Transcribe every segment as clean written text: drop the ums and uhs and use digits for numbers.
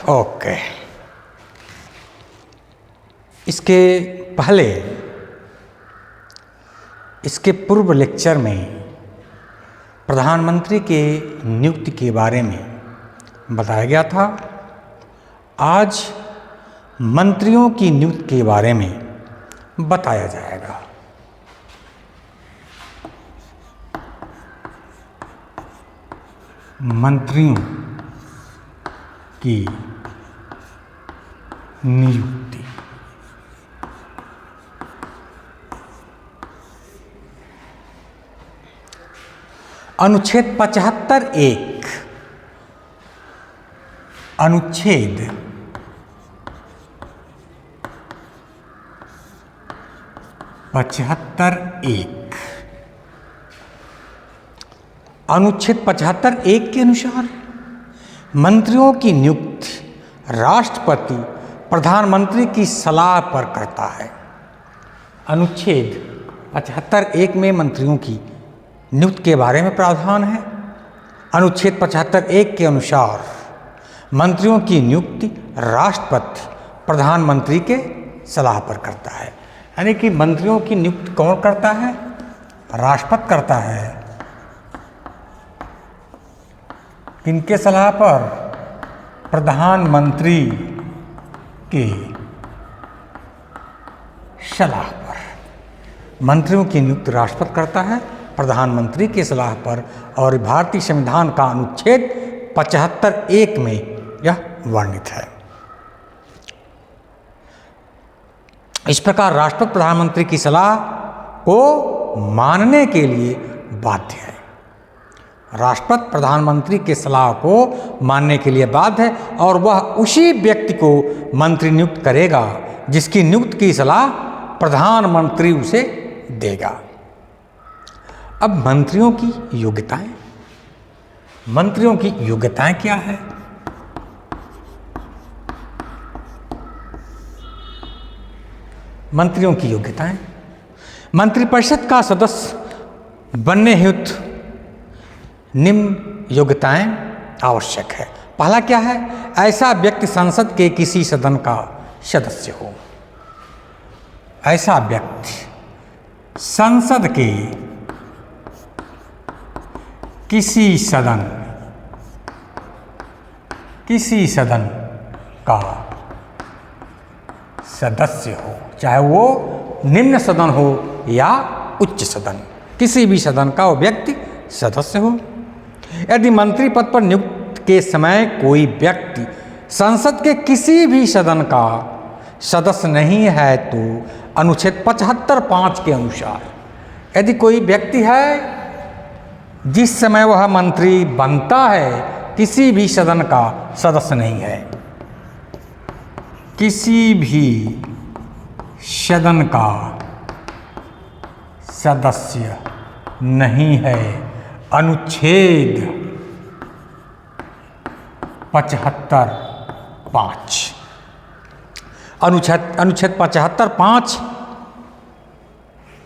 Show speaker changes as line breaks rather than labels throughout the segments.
Okay, इसके पहले इसके पूर्व लेक्चर में प्रधानमंत्री के नियुक्ति के बारे में बताया गया था। आज मंत्रियों की नियुक्ति के बारे में बताया जाएगा। मंत्रियों की नियुक्ति। अनुच्छेद 75(1) अनुच्छेद 75(1) अनुच्छेद 75(1) के अनुसार मंत्रियों की नियुक्ति राष्ट्रपति प्रधानमंत्री की सलाह पर करता है। अनुच्छेद 75(1) में मंत्रियों की नियुक्ति के बारे में प्रावधान है। अनुच्छेद 75(1) के अनुसार मंत्रियों की नियुक्ति राष्ट्रपति प्रधानमंत्री के सलाह पर करता है। यानी कि मंत्रियों की नियुक्ति कौन करता है? राष्ट्रपति करता है। किनके सलाह पर? प्रधानमंत्री के सलाह पर। मंत्रियों की नियुक्ति राष्ट्रपति करता है प्रधानमंत्री की सलाह पर, और भारतीय संविधान का अनुच्छेद 75(1) में यह वर्णित है। इस प्रकार राष्ट्रपति प्रधानमंत्री की सलाह को मानने के लिए बाध्य है। राष्ट्रपति प्रधानमंत्री के सलाह को मानने के लिए बाध्य है, और वह उसी व्यक्ति को मंत्री नियुक्त करेगा जिसकी नियुक्ति की सलाह प्रधानमंत्री उसे देगा। अब मंत्रियों की योग्यताएं। मंत्रियों की योग्यताएं क्या है? मंत्रियों की योग्यताएं। मंत्रिपरिषद का सदस्य बनने हेतु निम्न योग्यताएं आवश्यक है। पहला क्या है? ऐसा व्यक्ति संसद के किसी सदन का सदस्य हो। ऐसा व्यक्ति संसद के किसी सदन का सदस्य हो, चाहे वो निम्न सदन हो या उच्च सदन, किसी भी सदन का वो व्यक्ति सदस्य हो। यदि मंत्री पद पर नियुक्ति के समय कोई व्यक्ति संसद के किसी भी सदन का सदस्य नहीं है तो अनुच्छेद 75(5) के अनुसार यदि कोई व्यक्ति है जिस समय वह मंत्री बनता है किसी भी सदन का सदस्य नहीं है, किसी भी सदन का सदस्य नहीं है, अनुच्छेद 75(5) अनुच्छेद 75(5)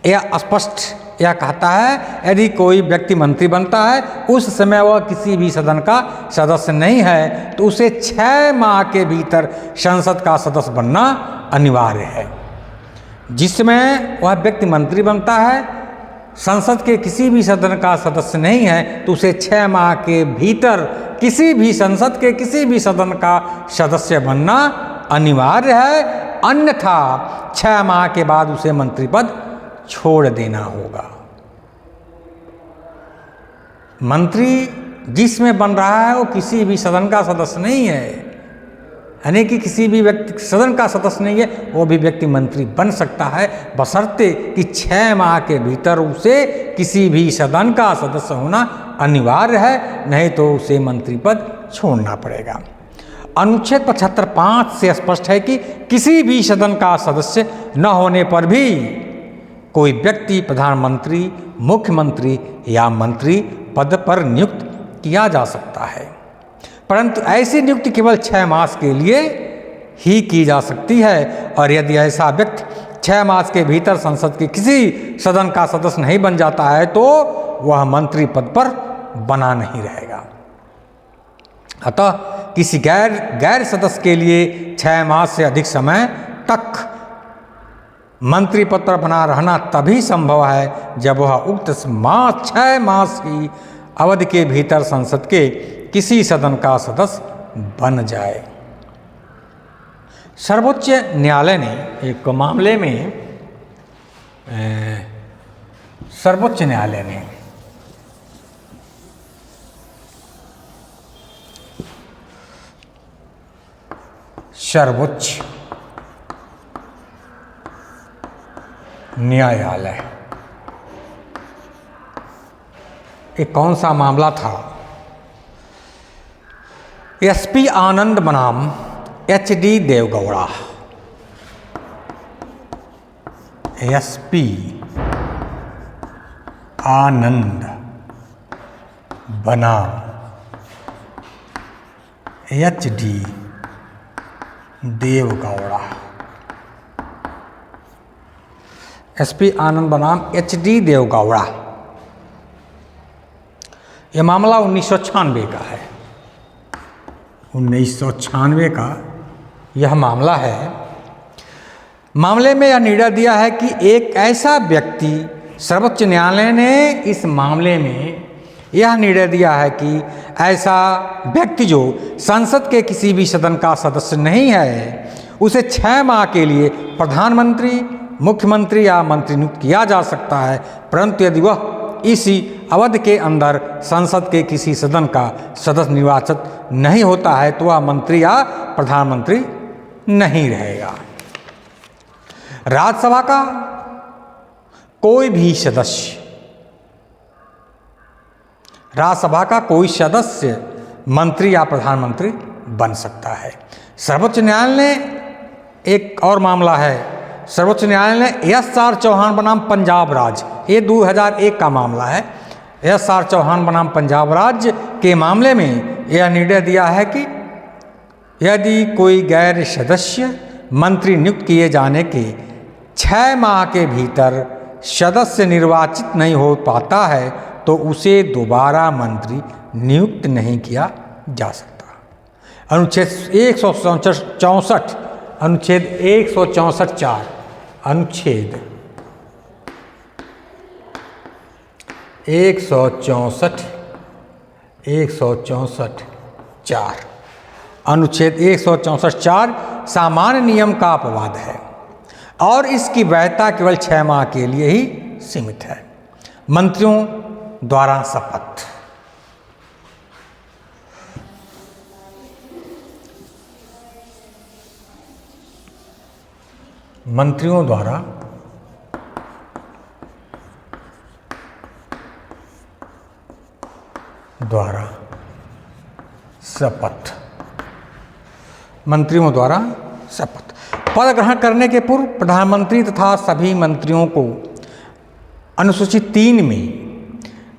यह स्पष्ट यह कहता है यदि कोई व्यक्ति मंत्री बनता है उस समय वह किसी भी सदन का सदस्य नहीं है तो उसे 6 माह के भीतर संसद का सदस्य बनना अनिवार्य है। जिसमें वह व्यक्ति मंत्री बनता है संसद के किसी भी सदन का सदस्य नहीं है तो उसे 6 माह के भीतर किसी भी संसद के किसी भी सदन का सदस्य बनना अनिवार्य है, अन्यथा 6 माह के बाद उसे मंत्री पद छोड़ देना होगा। मंत्री जिसमें बन रहा है वो किसी भी सदन का सदस्य नहीं है, यानी कि किसी भी व्यक्ति सदन का सदस्य नहीं है, वो भी व्यक्ति मंत्री बन सकता है बशर्ते कि 6 माह के भीतर उसे किसी भी सदन का सदस्य होना अनिवार्य है, नहीं तो उसे मंत्री पद छोड़ना पड़ेगा। अनुच्छेद 75(5) से स्पष्ट है कि किसी भी सदन का सदस्य न होने पर भी कोई व्यक्ति प्रधानमंत्री, मुख्यमंत्री या मंत्री पद पर नियुक्त किया जा सकता है, परंतु ऐसी नियुक्ति केवल 6 मास के लिए ही की जा सकती है, और यदि ऐसा व्यक्ति 6 मास के भीतर संसद के किसी सदन का सदस्य नहीं बन जाता है तो वह मंत्री पद पर बना नहीं रहेगा। अतः किसी गैर सदस्य के लिए 6 मास से अधिक समय तक मंत्री पद पर बना रहना तभी संभव है जब वह उक्त 6 मास की अवधि के भीतर संसद के किसी सदन का सदस्य बन जाए। सर्वोच्च न्यायालय ने एक मामले में सर्वोच्च न्यायालय ने सर्वोच्च न्यायालय एक कौन सा मामला था? एसपी आनंद बनाम HD देवगौड़ा। एसपी आनंद बनाम HD देवगौड़ा। एसपी आनंद बनाम HD देवगौड़ा। यह मामला 1996 का है। 1996 का यह मामला है। मामले में यह निर्णय दिया है कि एक ऐसा व्यक्ति, सर्वोच्च न्यायालय ने इस मामले में यह निर्णय दिया है कि ऐसा व्यक्ति जो संसद के किसी भी सदन का सदस्य नहीं है, उसे 6 माह के लिए प्रधानमंत्री, मुख्यमंत्री या मंत्री नियुक्त किया जा सकता है, परंतु यदि वह इसी अवधि के अंदर संसद के किसी सदन का सदस्य निर्वाचित नहीं होता है तो वह मंत्री या प्रधानमंत्री नहीं रहेगा। राज्यसभा का कोई भी सदस्य, राज्यसभा का कोई सदस्य मंत्री या प्रधानमंत्री बन सकता है। सर्वोच्च न्यायालय ने एक और मामला है, सर्वोच्च न्यायालय ने SR चौहान बनाम पंजाब राज्य, ये 2001 का मामला है। SR चौहान बनाम पंजाब राज्य के मामले में यह निर्णय दिया है कि यदि कोई गैर सदस्य मंत्री नियुक्त किए जाने के 6 माह के भीतर सदस्य निर्वाचित नहीं हो पाता है तो उसे दोबारा मंत्री नियुक्त नहीं किया जा सकता। अनुच्छेद 164, अनुच्छेद 164(4), अनुच्छेद 164(4), अनुच्छेद 164(4) सामान्य नियम का अपवाद है और इसकी वैधता केवल 6 माह के लिए ही सीमित है। मंत्रियों द्वारा शपथ। मंत्रियों द्वारा शपथ। मंत्रियों द्वारा शपथ। पद ग्रहण करने के पूर्व प्रधानमंत्री तथा सभी मंत्रियों को अनुसूची 3 में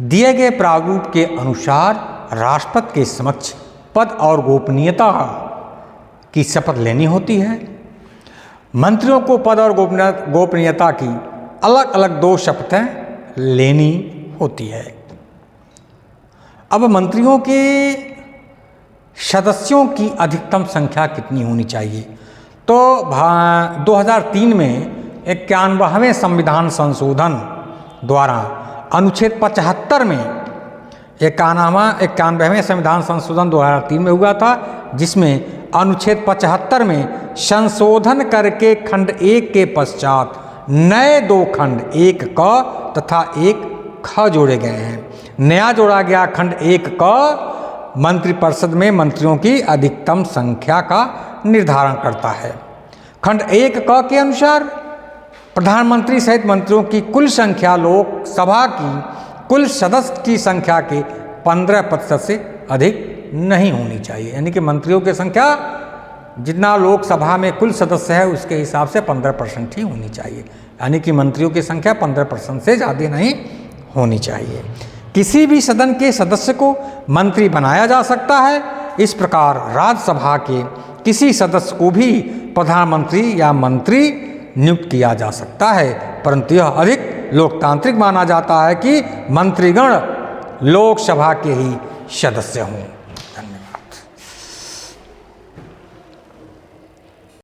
दिए गए प्रारूप के अनुसार राष्ट्रपति के समक्ष पद और गोपनीयता की शपथ लेनी होती है। मंत्रियों को पद और गोपनीयता की अलग अलग 2 शपथें लेनी होती है। अब मंत्रियों के सदस्यों की अधिकतम संख्या कितनी होनी चाहिए? तो 2003 में 91वें संविधान संशोधन द्वारा अनुच्छेद 75 में 91वें संविधान संशोधन 2003 में हुआ था, जिसमें अनुच्छेद 75 में संशोधन करके खंड 1 के पश्चात नए 2 खंड 1 क तथा 1 ख जोड़े गए हैं। नया जोड़ा गया खंड 1 क मंत्रिपरिषद में मंत्रियों की अधिकतम संख्या का निर्धारण करता है। खंड 1 क के अनुसार प्रधानमंत्री सहित मंत्रियों की कुल संख्या लोकसभा की कुल सदस्य की संख्या के 15% से अधिक नहीं होनी चाहिए। यानी कि मंत्रियों की संख्या जितना लोकसभा में कुल सदस्य है उसके हिसाब से 15% ही होनी चाहिए। यानी कि मंत्रियों की संख्या 15% से ज़्यादा नहीं होनी चाहिए। किसी भी सदन के सदस्य को मंत्री बनाया जा सकता है। इस प्रकार राज्यसभा के किसी सदस्य को भी प्रधानमंत्री या मंत्री नियुक्त किया जा सकता है, परंतु यह अधिक लोकतांत्रिक माना जाता है कि मंत्रीगण लोकसभा के ही सदस्य हों। धन्यवाद।